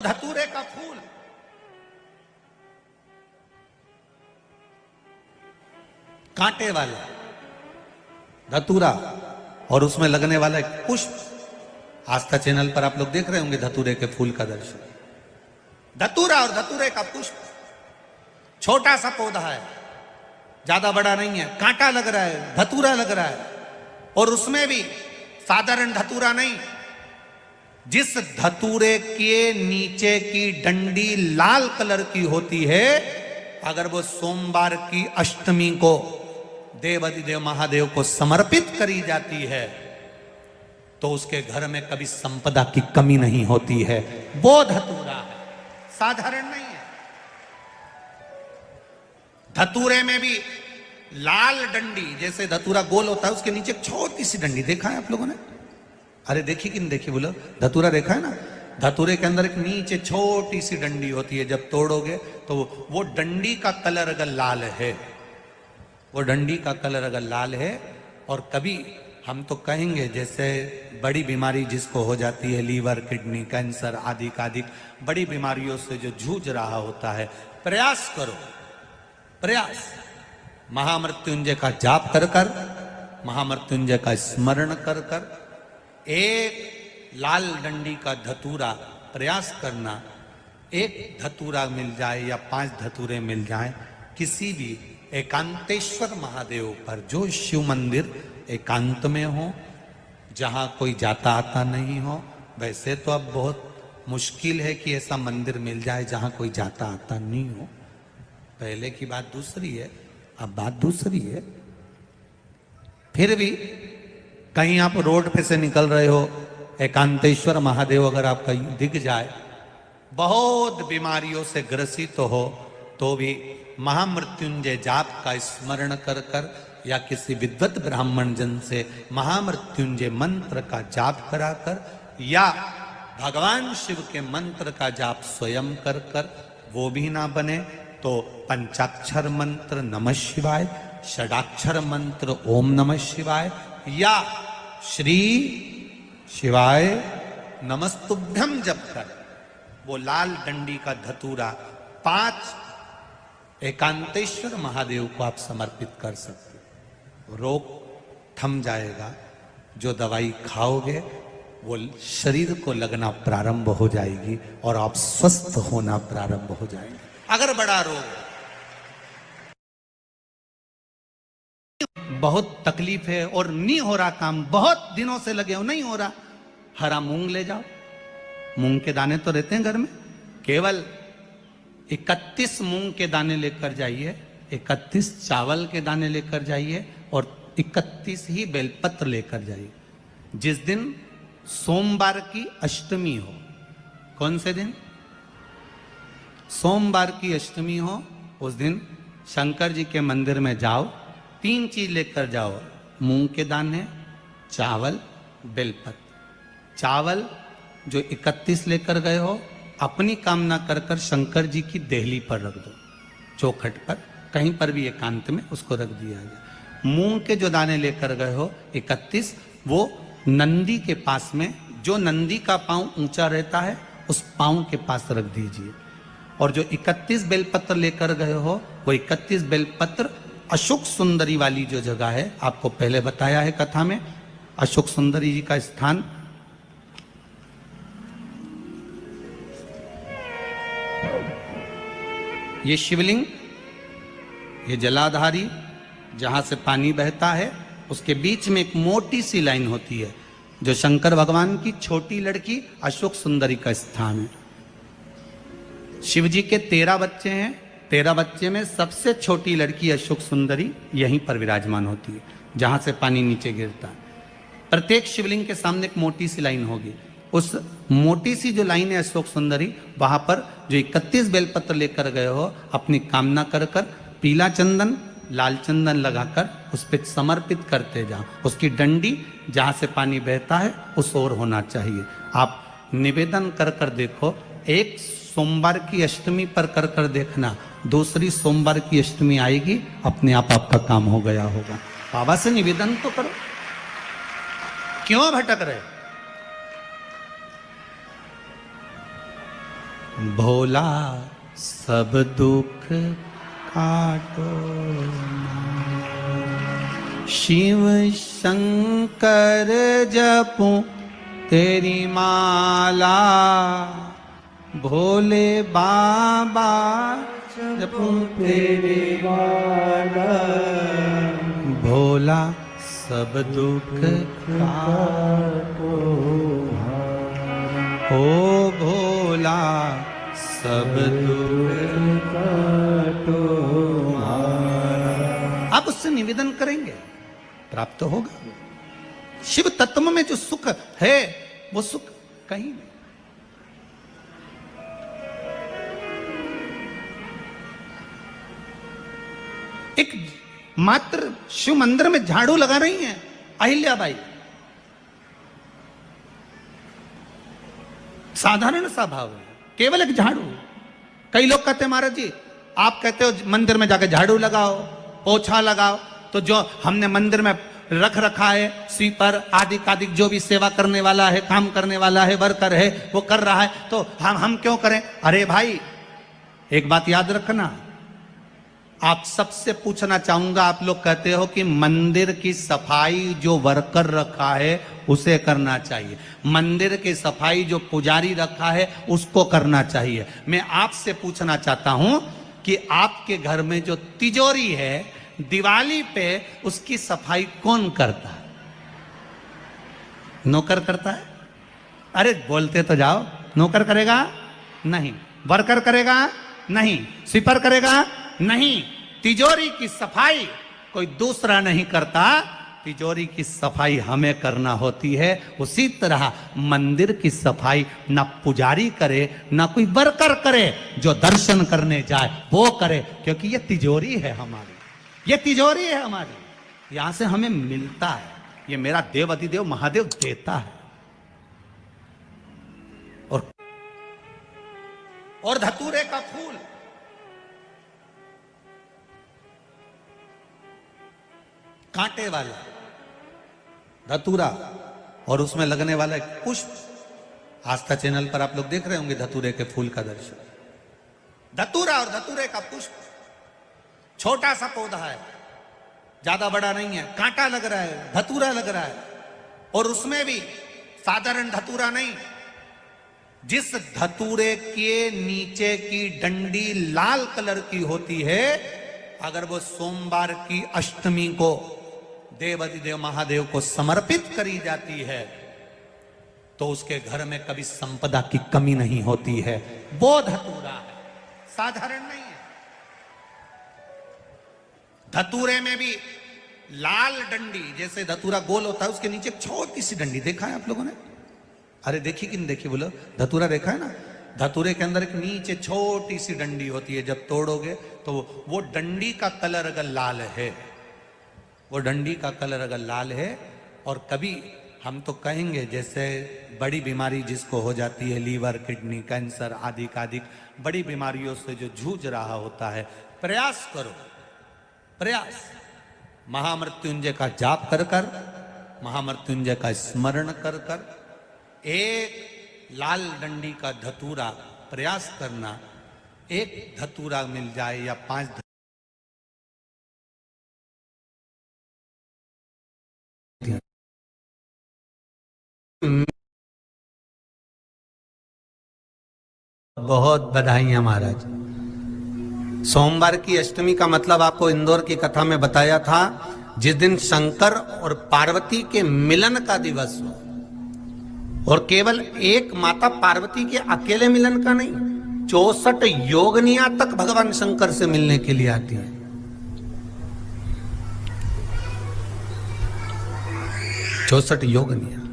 धतूरे का फूल कांटे वाला धतूरा और उसमें लगने वाला एक पुष्प। आस्था चैनल पर आप लोग देख रहे होंगे धतूरे के फूल का दर्शन। धतूरा और धतूरे का पुष्प छोटा सा पौधा है, ज्यादा बड़ा नहीं है, कांटा लग रहा है, धतूरा लग रहा है। और उसमें भी साधारण धतूरा नहीं, जिस धतूरे के नीचे की डंडी लाल कलर की होती है, अगर वो सोमवार की अष्टमी को देवाधिदेव महादेव को समर्पित करी जाती है तो उसके घर में कभी संपदा की कमी नहीं होती है। वो धतूरा है, साधारण नहीं है। धतूरे में भी लाल डंडी, जैसे धतूरा गोल होता है उसके नीचे एक छोटी सी डंडी, देखा है आप लोगों ने? अरे देखी कि नहीं देखी बोलो? धतूरा देखा है ना? धतूरे के अंदर एक नीचे छोटी सी डंडी होती है, जब तोड़ोगे तो वो डंडी का कलर अगर लाल है, वो डंडी का कलर अगर लाल है, और कभी हम तो कहेंगे जैसे बड़ी बीमारी जिसको हो जाती है, लीवर, किडनी, कैंसर आदि आदि बड़ी बीमारियों से जो जूझ रहा होता है, प्रयास करो, प्रयास महामृत्युंजय का जाप कर कर, महामृत्युंजय का स्मरण कर कर, एक लाल डंडी का धतूरा प्रयास करना। एक धतूरा मिल जाए या 5 धतूरे मिल जाए किसी भी एकांतेश्वर महादेव पर, जो शिव मंदिर एकांत में हो, जहां कोई जाता आता नहीं हो। वैसे तो अब बहुत मुश्किल है कि ऐसा मंदिर मिल जाए जहां कोई जाता आता नहीं हो। पहले की बात दूसरी है, अब बात दूसरी है। फिर भी कहीं आप रोड पे से निकल रहे हो, एकांतेश्वर महादेव अगर आपका दिख जाए, बहुत बीमारियों से ग्रसित हो, तो भी महामृत्युंजय जाप का स्मरण कर कर या किसी विद्वत ब्राह्मण जन से महामृत्युंजय मंत्र का जाप कराकर, या भगवान शिव के मंत्र का जाप स्वयं कर कर, वो भी ना बने तो पंचाक्षर मंत्र नमः शिवाय, षडाक्षर मंत्र ओम नमः शिवाय, या श्री शिवाय नमस्तुभ्यम जप कर वो लाल डंडी का धतूरा 5 एकांतेश्वर महादेव को आप समर्पित कर सकते हो। रोग थम जाएगा, जो दवाई खाओगे वो शरीर को लगना प्रारंभ हो जाएगी और आप स्वस्थ होना प्रारंभ हो जाएंगे। अगर बड़ा रोग, बहुत तकलीफ है और नहीं हो रहा काम, बहुत दिनों से लगे हो नहीं हो रहा, हरा मूंग ले जाओ। मूंग के दाने तो रहते हैं घर में, केवल 31 मूंग के दाने लेकर जाइए, 31 चावल के दाने लेकर जाइए और 31 ही बेलपत्र लेकर जाइए। जिस दिन सोमवार की अष्टमी हो, कौन से दिन? सोमवार की अष्टमी हो, उस दिन शंकर जी के मंदिर में जाओ, 3 चीज लेकर जाओ, मूंग के दाने, चावल, बेलपत्र। चावल जो 31 लेकर गए हो, अपनी कामना कर कर शंकर जी की देहली पर रख दो, चौखट पर, कहीं पर भी एकांत में उसको रख दिया जाए। मूंग के जो दाने लेकर गए हो 31, वो नंदी के पास में, जो नंदी का पांव ऊंचा रहता है उस पांव के पास रख दीजिए। और जो 31 बेलपत्र लेकर गए हो, वो 31 बेलपत्र अशोक सुंदरी वाली जो जगह है, आपको पहले बताया है कथा में, अशोक सुंदरी जी का स्थान ये शिवलिंग, ये जलाधारी जहां से पानी बहता है, उसके बीच में एक मोटी सी लाइन होती है, जो शंकर भगवान की छोटी लड़की अशोक सुंदरी का स्थान है। शिव जी के 13 बच्चे हैं, 13 बच्चे में सबसे छोटी लड़की अशोक सुंदरी यहीं पर विराजमान होती है, जहां से पानी नीचे गिरता है। प्रत्येक शिवलिंग के सामने एक मोटी सी लाइन होगी, उस मोटी सी जो लाइन है अशोक सुंदरी, वहां पर जो 31 बेलपत्र लेकर गए हो, अपनी कामना कर कर पीला चंदन, लाल चंदन लगाकर उस पर समर्पित करते जाओ। उसकी डंडी जहां से पानी बहता है उस ओर होना चाहिए। आप निवेदन कर कर देखो, एक सोमवार की अष्टमी पर कर कर देखना, दूसरी सोमवार की अष्टमी आएगी, अपने आप आपका काम हो गया होगा। बाबा से निवेदन तो करो, क्यों भटक रहे? भोला सब दुख काटो, शिव शंकर जपूं तेरी माला, भोले बाबा जपूं तेरी माला, भोला सब दुख काटो, ओ भोला सब दुख काटो। आप उससे निवेदन करेंगे, प्राप्त होगा। शिव तत्व में जो सुख है वो सुख कहीं नहीं। एक मात्र शिव मंदिर में झाड़ू लगा रही हैं अहिल्याबाई, साधारण सा भाव है, केवल एक झाड़ू। कई लोग कहते हैं महाराज जी आप कहते हो मंदिर में जाकर झाड़ू लगाओ, पोछा लगाओ, तो जो हमने मंदिर में रख रखा है स्वीपर आदि कादिक जो भी सेवा करने वाला है, काम करने वाला है, वर्कर है, वो कर रहा है, तो हम क्यों करें? अरे भाई एक बात याद रखना, आप सबसे पूछना चाहूंगा, आप लोग कहते हो कि मंदिर की सफाई जो वर्कर रखा है उसे करना चाहिए, मंदिर की सफाई जो पुजारी रखा है उसको करना चाहिए। मैं आपसे पूछना चाहता हूं कि आपके घर में जो तिजोरी है दिवाली पे उसकी सफाई कौन करता है? नौकर करता है? अरे बोलते तो जाओ। नौकर करेगा? नहीं। वर्कर करेगा? नहीं। स्वीपर करेगा? नहीं। तिजोरी की सफाई कोई दूसरा नहीं करता, तिजोरी की सफाई हमें करना होती है। उसी तरह मंदिर की सफाई ना पुजारी करे ना कोई वर्कर करे, जो दर्शन करने जाए वो करे, क्योंकि ये तिजोरी है हमारी, ये तिजोरी है हमारी, यहां से हमें मिलता है, ये मेरा देव अधिदेव महादेव देता है। और धतूरे का फूल, कांटे वाला धतूरा और उसमें लगने वाला एक पुष्प, आस्था चैनल पर आप लोग देख रहे होंगे धतूरे के फूल का दर्शन। धतूरा और धतूरे का पुष्प छोटा सा पौधा है, ज्यादा बड़ा नहीं है, कांटा लग रहा है, धतूरा लग रहा है, और उसमें भी साधारण धतूरा नहीं, जिस धतूरे के नीचे की डंडी लाल कलर की होती है, अगर वो सोमवार की अष्टमी को देव अधिदेव महादेव को समर्पित करी जाती है तो उसके घर में कभी संपदा की कमी नहीं होती है। वो धतूरा है, साधारण नहीं है। धतूरे में भी लाल डंडी, जैसे धतूरा गोल होता है उसके नीचे छोटी सी डंडी, देखा है आप लोगों ने? अरे देखी कि नहीं देखी बोलो? धतूरा देखा है ना? धतूरे के अंदर एक नीचे छोटी सी डंडी होती है, जब तोड़ोगे तो वो डंडी का कलर अगर लाल है, वो डंडी का कलर अगर लाल है, और कभी हम तो कहेंगे जैसे बड़ी बीमारी जिसको हो जाती है, लीवर किडनी कैंसर आदि कादिक बड़ी बीमारियों से जो जूझ रहा होता है, प्रयास करो, प्रयास महामृत्युंजय का जाप कर कर, महामृत्युंजय का स्मरण कर कर, एक लाल डंडी का धतूरा प्रयास करना, एक धतूरा मिल जाए या 5 बहुत बधाइयां महाराज। सोमवार की अष्टमी का मतलब आपको इंदौर की कथा में बताया था, जिस दिन शंकर और पार्वती के मिलन का दिवस हो, और केवल एक माता पार्वती के अकेले मिलन का नहीं, 64 योगनियां तक भगवान शंकर से मिलने के लिए आती हैं। 64 योगनियां।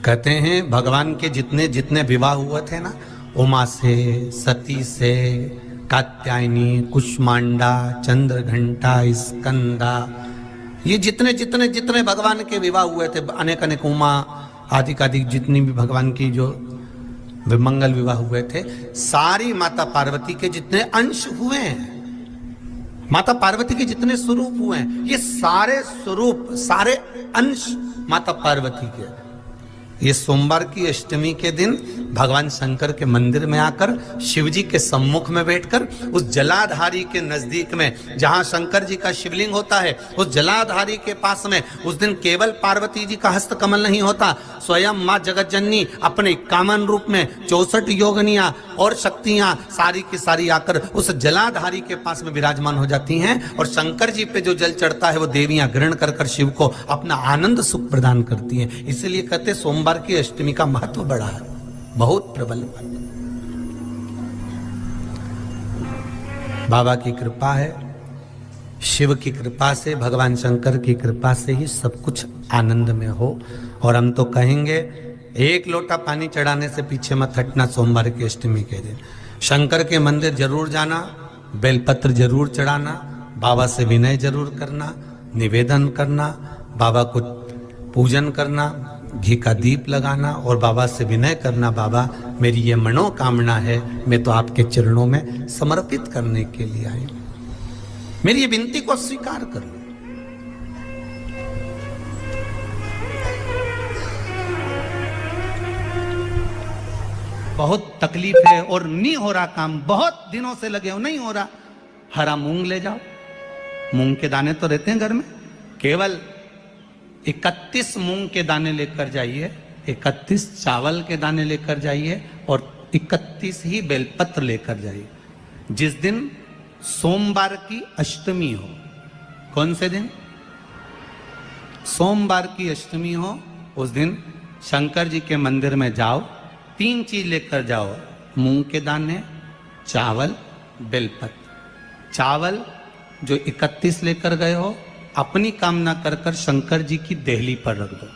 कहते हैं भगवान के जितने जितने विवाह हुए थे ना, उमा से, सती से, कात्यायनी, कुष्मांडा, चंद्रघंटा, स्कंदा, ये जितने जितने जितने भगवान के विवाह हुए थे, अनेक अनेक उमा आदि कादिक जितनी भी भगवान की जो मंगल विवाह हुए थे, सारी माता पार्वती के जितने अंश हुए हैं, माता पार्वती के जितने स्वरूप हुए हैं, ये सारे स्वरूप, सारे अंश माता पार्वती के। ये सोमवार की अष्टमी के दिन भगवान शंकर के मंदिर में आकर शिव जी के सम्मुख में बैठकर उस जलाधारी के नजदीक में जहां शंकर जी का शिवलिंग होता है, उस जलाधारी के पास में उस दिन केवल पार्वती जी का हस्त कमल नहीं होता, स्वयं मां जगत जननी अपने कामन रूप में 64 योगनियां और शक्तियां सारी की सारी आकर उस जलाधारी के पास में विराजमान हो जाती हैं और शंकर जी पे जो जल चढ़ता है वो देवियां ग्रहण कर कर शिव को अपना आनंद सुख प्रदान करती हैं। इसलिए कहते सोमवार की अष्टमी का महत्व बड़ा है, बहुत प्रबल। बाबा की कृपा है, शिव की कृपा से, भगवान शंकर की कृपा से ही सब कुछ आनंद में हो। और हम तो कहेंगे एक लोटा पानी चढ़ाने से पीछे मत हटना सोमवार की अष्टमी के दिन। शंकर के मंदिर जरूर जाना, बेलपत्र जरूर चढ़ाना, बाबा से विनय जरूर करना, निवेदन करना, बाबा को पूजन करना, घी का दीप लगाना और बाबा से विनय करना, बाबा मेरी ये मनोकामना है, मैं तो आपके चरणों में समर्पित करने के लिए आई, मेरी ये विनती को स्वीकार कर लो। बहुत तकलीफ है और नहीं हो रहा काम, बहुत दिनों से लगे हो, नहीं हो रहा, हरा मूंग ले जाओ, मूंग के दाने तो रहते हैं घर में, केवल 31 मूंग के दाने लेकर जाइए, 31 चावल के दाने लेकर जाइए और 31 ही बेलपत्र लेकर जाइए। जिस दिन सोमवार की अष्टमी हो, कौन से दिन? सोमवार की अष्टमी हो, उस दिन शंकर जी के मंदिर में जाओ, 3 चीज लेकर जाओ, मूंग के दाने, चावल, बेलपत्र। चावल जो 31 लेकर गए हो अपनी कामना कर कर शंकर जी की देहली पर रख दो,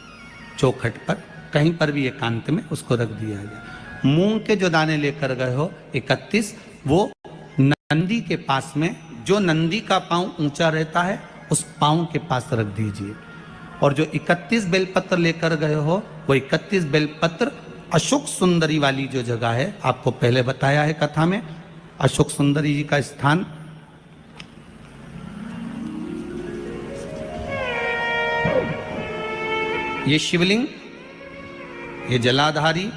चौखट पर, कहीं पर भी एकांत में उसको रख दिया जाए। मूंग के जो दाने लेकर गए हो 31, वो नंदी के पास में, जो नंदी का पांव ऊंचा रहता है उस पांव के पास रख दीजिए। और जो 31 बेलपत्र लेकर गए हो वो 31 बेलपत्र अशोक सुंदरी वाली जो जगह है, आपको पहले बताया है कथा में, अशोक सुंदरी जी का स्थान ये शिवलिंग, ये जलाधारी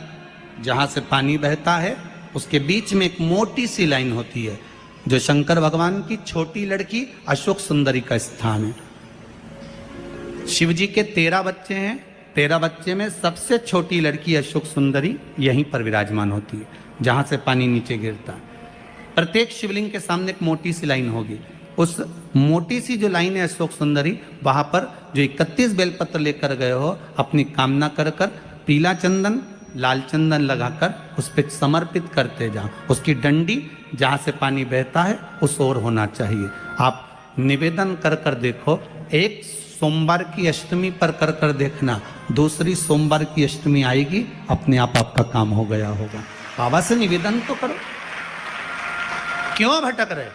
जहां से पानी बहता है, उसके बीच में एक मोटी सी लाइन होती है जो शंकर भगवान की छोटी लड़की अशोक सुंदरी का स्थान है। शिव जी के 13 बच्चे हैं, 13 बच्चे में सबसे छोटी लड़की अशोक सुंदरी यहीं पर विराजमान होती है जहां से पानी नीचे गिरता है। प्रत्येक शिवलिंग के सामने एक मोटी सी लाइन होगी, उस मोटी सी जो लाइन है अशोक सुंदरी, वहां पर जो 31 बेलपत्र लेकर गए हो अपनी कामना कर कर पीला चंदन, लाल चंदन लगाकर उस पर समर्पित करते जाओ। उसकी डंडी जहां से पानी बहता है उस ओर होना चाहिए। आप निवेदन कर कर देखो, एक सोमवार की अष्टमी पर कर कर देखना, दूसरी सोमवार की अष्टमी आएगी, अपने आप आपका काम हो गया होगा। बाबा से निवेदन तो करो, क्यों भटक रहे?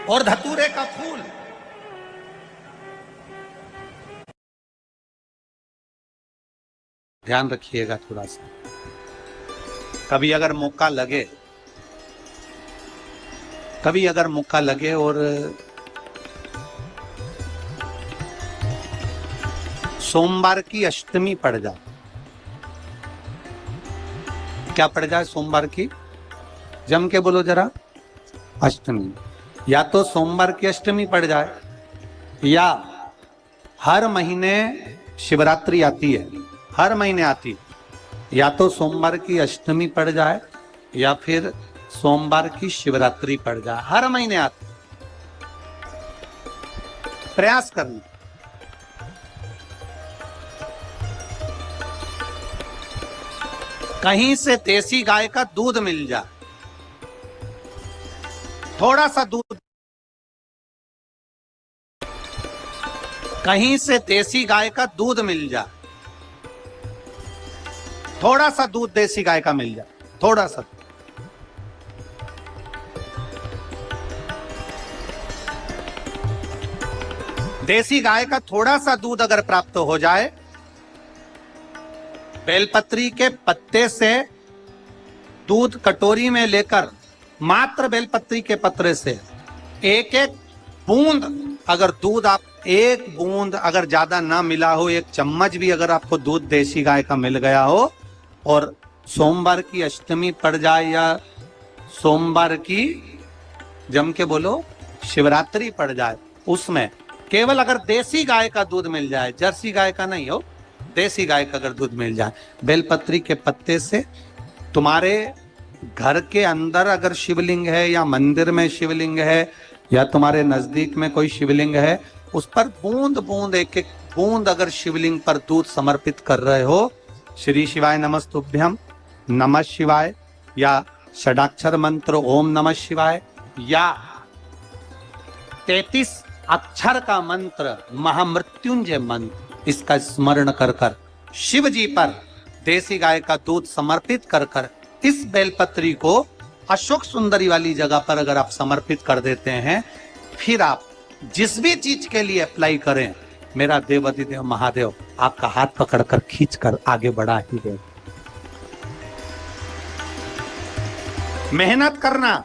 और धतूरे का फूल, ध्यान रखिएगा थोड़ा सा, कभी अगर मौका लगे, कभी अगर मौका लगे और सोमवार की अष्टमी पड़ जाए, क्या पड़ जाए सोमवार की? जम के बोलो जरा, अष्टमी। या तो सोमवार की अष्टमी पड़ जाए, या हर महीने शिवरात्रि आती है, हर महीने आती है, या तो सोमवार की अष्टमी पड़ जाए या फिर सोमवार की शिवरात्रि पड़ जाए, हर महीने आती। प्रयास करना। कहीं से देसी गाय का दूध मिल जाए, थोड़ा सा दूध, कहीं से देसी गाय का दूध मिल जाए, थोड़ा सा दूध देसी गाय का मिल जाए, थोड़ा सा, देसी गाय का थोड़ा सा दूध अगर प्राप्त हो जाए, बेलपत्री के पत्ते से दूध कटोरी में लेकर, मात्र बेलपत्री के पत्रे से एक एक बूंद अगर दूध आप एक बूंद अगर ज्यादा ना मिला हो, एक चम्मच भी अगर आपको दूध देसी गाय का मिल गया हो, और सोमवार की अष्टमी पड़ जाए या सोमवार की जम के बोलो शिवरात्रि पड़ जाए, उसमें केवल अगर देसी गाय का दूध मिल जाए, जर्सी गाय का नहीं हो, देसी गाय का अगर दूध मिल जाए, बेलपत्री के पत्ते से तुम्हारे घर के अंदर अगर शिवलिंग है या मंदिर में शिवलिंग है या तुम्हारे नजदीक में कोई शिवलिंग है, उस पर बूंद बूंद एक एक बूंद अगर शिवलिंग पर दूध समर्पित कर रहे हो, श्री शिवाय नमस्तुभ्यम, नमः शिवाय, या षडाक्षर मंत्र ओम नमः शिवाय, या 33 अक्षर का मंत्र महामृत्युंजय मंत्र, इसका स्मरण कर कर शिव जी पर देसी गाय का दूध समर्पित कर कर इस बेलपत्री को अशोक सुंदरी वाली जगह पर अगर आप समर्पित कर देते हैं, फिर आप जिस भी चीज के लिए अप्लाई करें, मेरा देवाधिदेव महादेव आपका हाथ पकड़कर खींचकर आगे बढ़ा ही दे। मेहनत करना,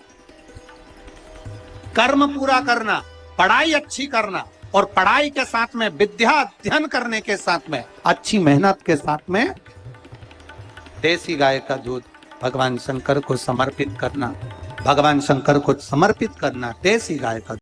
कर्म पूरा करना, पढ़ाई अच्छी करना, और पढ़ाई के साथ में विद्या अध्ययन करने के साथ में अच्छी मेहनत के साथ में देसी गाय का दूध भगवान शंकर को समर्पित करना, भगवान शंकर को समर्पित करना देसी गाय का